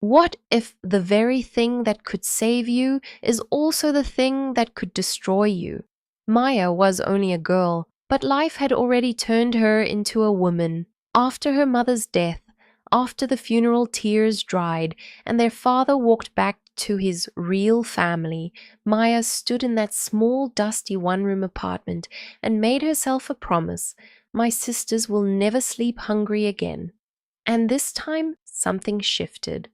What if the very thing that could save you is also the thing that could destroy you? Maya was only a girl, but life had already turned her into a woman. After her mother's death, after the funeral tears dried and their father walked back to his real family, Maya stood in that small, dusty one-room apartment and made herself a promise: my sisters will never sleep hungry again. And this time, something shifted.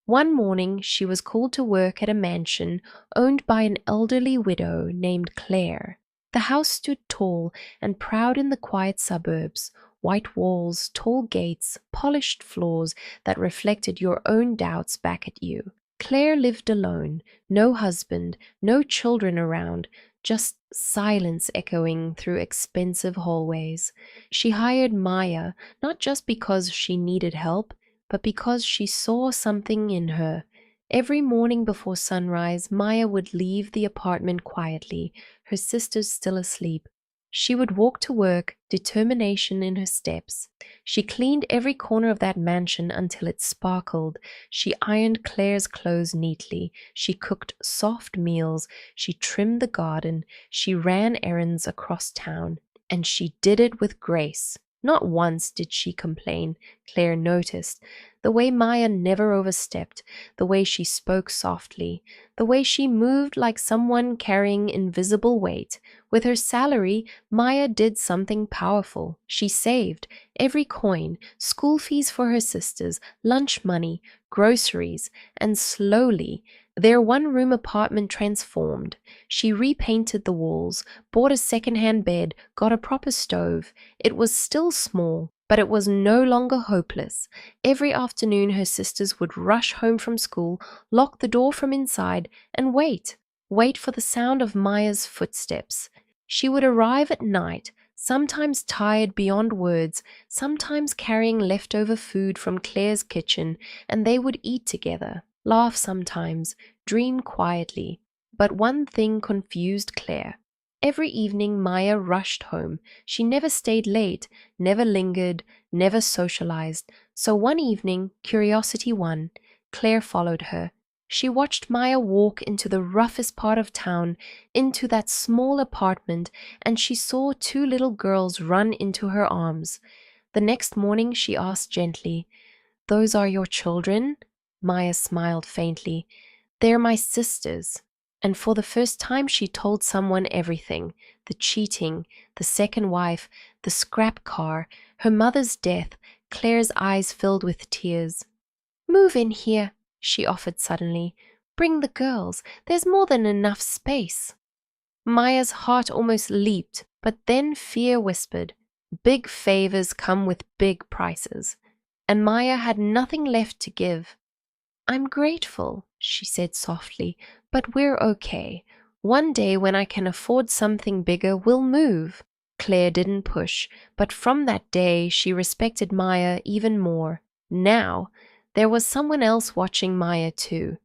One morning, she was called to work at a mansion owned by an elderly widow named Claire. The house stood tall and proud in the quiet suburbs: white walls, tall gates, polished floors that reflected your own doubts back at you. Claire lived alone, no husband, no children around, just silence echoing through expensive hallways. She hired Maya not just because she needed help, but because she saw something in her. Every morning before sunrise, Maya would leave the apartment quietly, her sisters still asleep. She would walk to work, determination in her steps. She cleaned every corner of that mansion until it sparkled. She ironed Claire's clothes neatly. She cooked soft meals. She trimmed the garden. She ran errands across town. And she did it with grace. Not once did she complain, Claire noticed. The way Maya never overstepped, the way she spoke softly, the way she moved like someone carrying invisible weight. With her salary, Maya did something powerful. She saved every coin, school fees for her sisters, lunch money, groceries, and slowly, their one-room apartment transformed. She repainted the walls, bought a second-hand bed, got a proper stove. It was still small, but it was no longer hopeless. Every afternoon her sisters would rush home from school, lock the door from inside, and wait for the sound of Maya's footsteps. She would arrive at night, sometimes tired beyond words, sometimes carrying leftover food from Claire's kitchen, and they would eat together, laugh sometimes, dream quietly. But one thing confused Claire. Every evening Maya rushed home. She never stayed late, never lingered, never socialized. So one evening, curiosity won. Claire followed her. She watched Maya walk into the roughest part of town, into that small apartment, and she saw two little girls run into her arms. The next morning she asked gently, "Those are your children?" Maya smiled faintly. "They're my sisters." And for the first time she told someone everything: the cheating, the second wife, the scrap car, her mother's death. Claire's eyes filled with tears. "Move in here," she offered suddenly. "Bring the girls. There's more than enough space." Maya's heart almost leaped, but then fear whispered, "Big favors come with big prices." And Maya had nothing left to give. "I'm grateful," she said softly, "but we're okay. One day when I can afford something bigger, we'll move." Claire didn't push, but from that day she respected Maya even more. Now, there was someone else watching Maya too.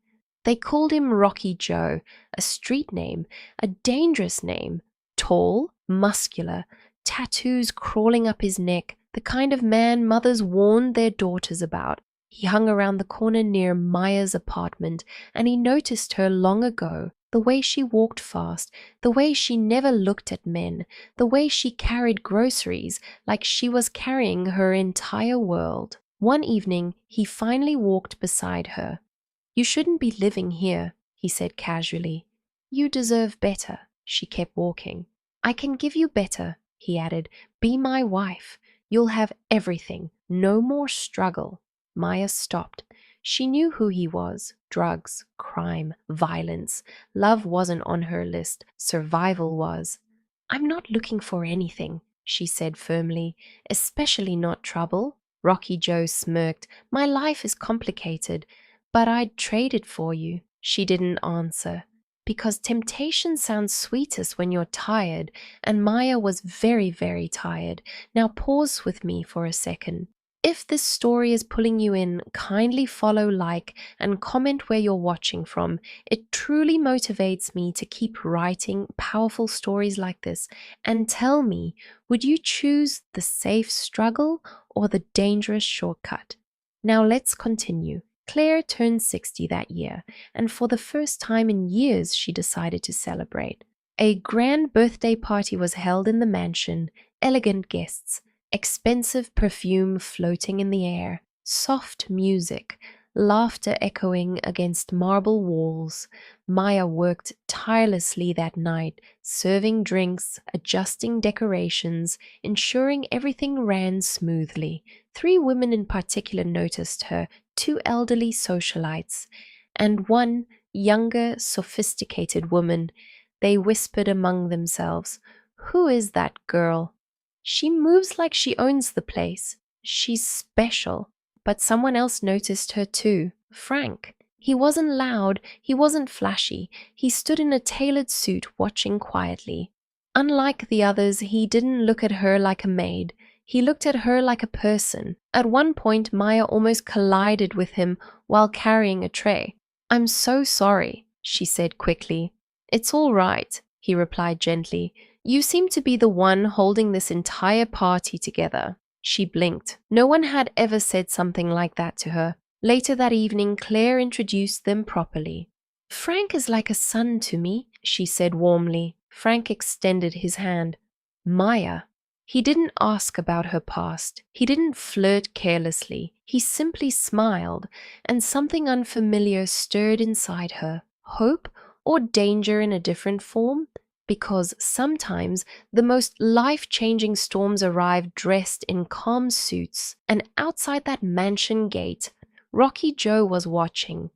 They called him Rocky Joe, a street name, a dangerous name. Tall, muscular, tattoos crawling up his neck, the kind of man mothers warned their daughters about. He hung around the corner near Maya's apartment, and he noticed her long ago. The way she walked fast, the way she never looked at men, the way she carried groceries like she was carrying her entire world. One evening, he finally walked beside her. "You shouldn't be living here," he said casually. "You deserve better." She kept walking. "I can give you better," he added. "Be my wife. You'll have everything. No more struggle." Maya stopped. She knew who he was: drugs, crime, violence. Love wasn't on her list. Survival was. "I'm not looking for anything," she said firmly, "especially not trouble." Rocky Joe smirked. "My life is complicated, but I'd trade it for you." She didn't answer. Because temptation sounds sweetest when you're tired, and Maya was very, very tired. Now pause with me for a second. If this story is pulling you in, kindly follow, like, and comment where you're watching from. It truly motivates me to keep writing powerful stories like this. And tell me, would you choose the safe struggle or the dangerous shortcut? Now let's continue. Claire turned 60 that year, and for the first time in years she decided to celebrate. A grand birthday party was held in the mansion, elegant guests, expensive perfume floating in the air, soft music, laughter echoing against marble walls. Maya worked tirelessly that night, serving drinks, adjusting decorations, ensuring everything ran smoothly. 3 women in particular noticed her: 2 elderly socialites and 1 younger, sophisticated woman. They whispered among themselves, "Who is that girl? She moves like she owns the place. She's special." But someone else noticed her too: Frank. He wasn't loud, he wasn't flashy. He stood in a tailored suit, watching quietly. Unlike the others, he didn't look at her like a maid. He looked at her like a person. At one point, Maya almost collided with him while carrying a tray. "I'm so sorry," she said quickly. "It's all right," he replied gently. "You seem to be the one holding this entire party together." She blinked. No one had ever said something like that to her. Later that evening, Claire introduced them properly. "Frank is like a son to me," she said warmly. Frank extended his hand. "Maya." He didn't ask about her past. He didn't flirt carelessly. He simply smiled, and something unfamiliar stirred inside her. Hope or danger in a different form? Because sometimes the most life-changing storms arrive dressed in calm suits, and outside that mansion gate, Rocky Joe was watching.